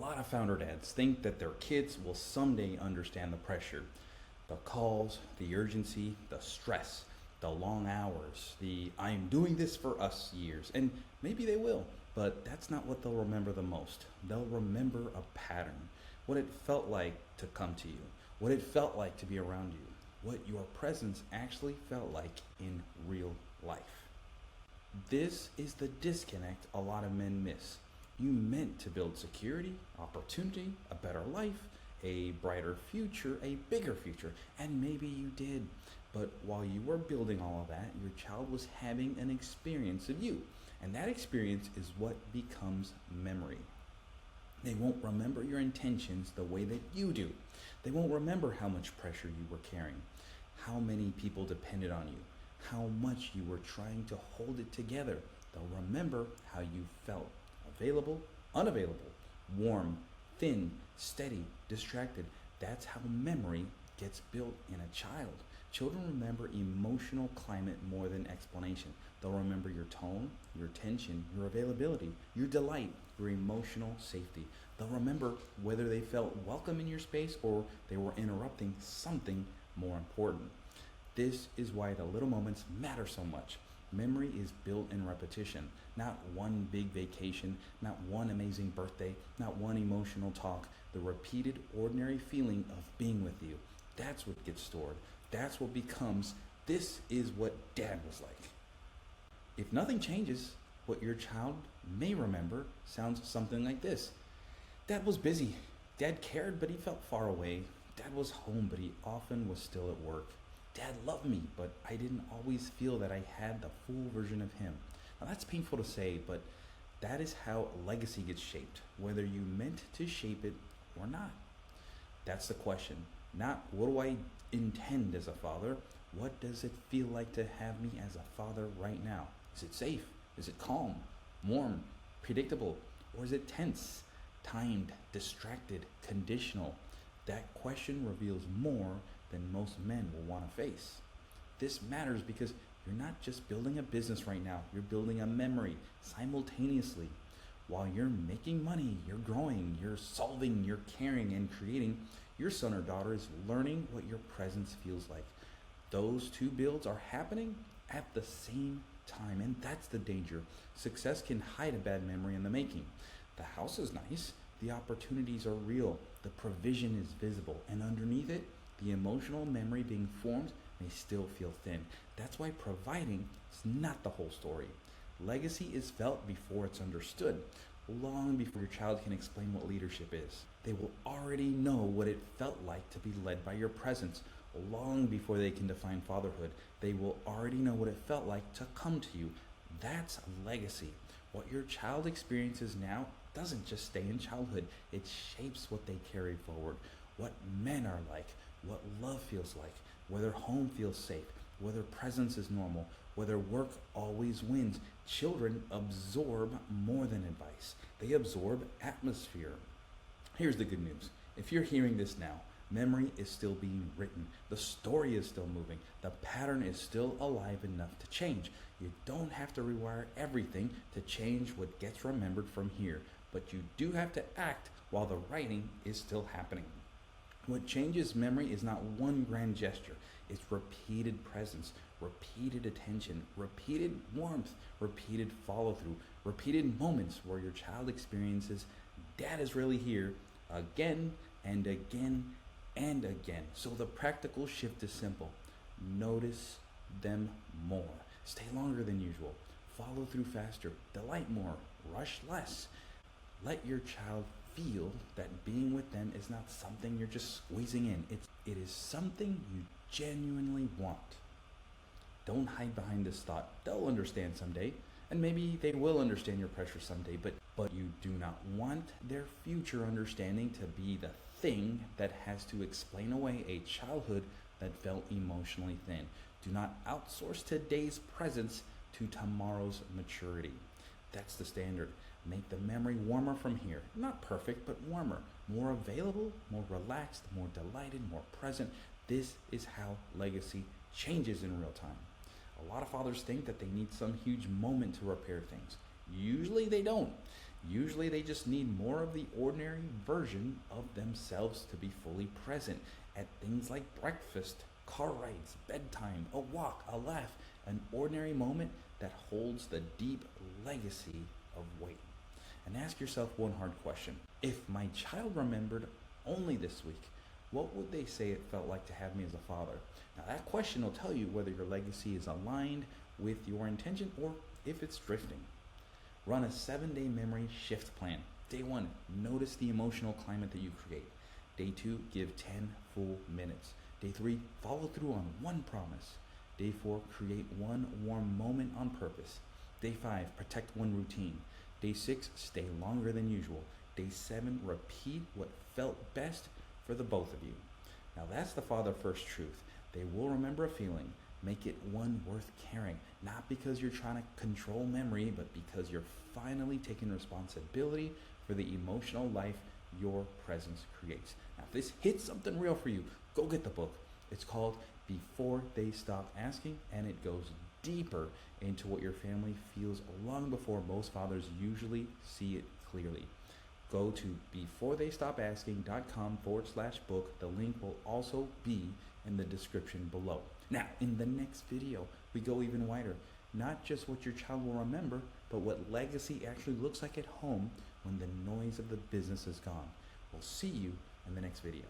lot of founder dads think that their kids will someday understand the pressure, the calls, the urgency, the stress, the long hours, the I'm doing this for us years. And maybe they will, but that's not what they'll remember the most. They'll remember a pattern, what it felt like to come to you, what it felt like to be around you, what your presence actually felt like in real life. This is the disconnect a lot of men miss. You meant to build security, opportunity, a better life, a brighter future, a bigger future, and maybe you did. But while you were building all of that, your child was having an experience of you. And that experience is what becomes memory. They won't remember your intentions the way that you do. They won't remember how much pressure you were carrying, how many people depended on you, how much you were trying to hold it together. They'll remember how you felt available, unavailable, warm, thin, steady, distracted. That's how memory gets built in a child. Children remember emotional climate more than explanation. They'll remember your tone, your tension, your availability, your delight, your emotional safety. They'll remember whether they felt welcome in your space or they were interrupting something more important. This is why the little moments matter so much. Memory is built in repetition, not one big vacation, not one amazing birthday, not one emotional talk. The repeated ordinary feeling of being with you. That's what gets stored. That's what becomes, this is what dad was like. If nothing changes, what your child may remember sounds something like this. Dad was busy. Dad cared, but he felt far away. Dad was home, but he often was still at work. Dad loved me, but I didn't always feel that I had the full version of him. Now that's painful to say, but that is how legacy gets shaped, whether you meant to shape it or not. That's the question. Not what do I intend as a father? What does it feel like to have me as a father right now? Is it safe? Is it calm, warm, predictable? Or is it tense, timed, distracted, conditional? That question reveals more than most men will want to face. This matters because you're not just building a business right now, you're building a memory simultaneously. While you're making money, you're growing, you're solving, you're caring and creating, your son or daughter is learning what your presence feels like. Those two builds are happening at the same time, and that's the danger. Success can hide a bad memory in the making. The house is nice, the opportunities are real, the provision is visible, and underneath it, the emotional memory being formed may still feel thin. That's why providing is not the whole story. Legacy is felt before it's understood, long before your child can explain what leadership is. They will already know what it felt like to be led by your presence. Long before they can define fatherhood, they will already know what it felt like to come to you. That's a legacy. What your child experiences now doesn't just stay in childhood, it shapes what they carry forward. What men are like, what love feels like, whether home feels safe, whether presence is normal, whether work always wins. Children absorb more than advice. They absorb atmosphere. Here's the good news. If you're hearing this now, memory is still being written. The story is still moving. The pattern is still alive enough to change. You don't have to rewire everything to change what gets remembered from here, but you do have to act while the writing is still happening. What changes memory is not one grand gesture. It's repeated presence, repeated attention, repeated warmth, repeated follow through, repeated moments where your child experiences dad is really here again and again and again. So the practical shift is simple. Notice them more. Stay longer than usual. Follow through faster. Delight more. Rush less. Let your child feel that being with them is not something you're just squeezing in. It is something you genuinely want. Don't hide behind this thought. They'll understand someday, and maybe they will understand your pressure someday, but you do not want their future understanding to be the thing that has to explain away a childhood that felt emotionally thin. Do not outsource today's presence to tomorrow's maturity. That's the standard. Make the memory warmer from here. Not perfect, but warmer. More available, more relaxed, more delighted, more present. This is how legacy changes in real time. A lot of fathers think that they need some huge moment to repair things. Usually they don't. Usually they just need more of the ordinary version of themselves to be fully present at things like breakfast, car rides, bedtime, a walk, a laugh, an ordinary moment that holds the deep legacy of waiting. And ask yourself one hard question. If my child remembered only this week, what would they say it felt like to have me as a father? Now, that question will tell you whether your legacy is aligned with your intention or if it's drifting. Run a 7-day memory shift plan. Day 1, notice the emotional climate that you create. Day 2, give 10 full minutes. Day 3, follow through on one promise. Day 4, create one warm moment on purpose. Day 5, protect one routine. Day 6, stay longer than usual. Day 7, repeat what felt best for the both of you. Now that's the father first truth. They will remember a feeling. Make it one worth caring, not because you're trying to control memory, but because you're finally taking responsibility for the emotional life your presence creates. Now, if this hits something real for you, go get the book. It's called Before They Stop Asking, and it goes deeper into what your family feels long before most fathers usually see it clearly. Go to beforetheystopasking.com/book. The link will also be in the description below. Now, in the next video, we go even wider. Not just what your child will remember, but what legacy actually looks like at home when the noise of the business is gone. We'll see you in the next video.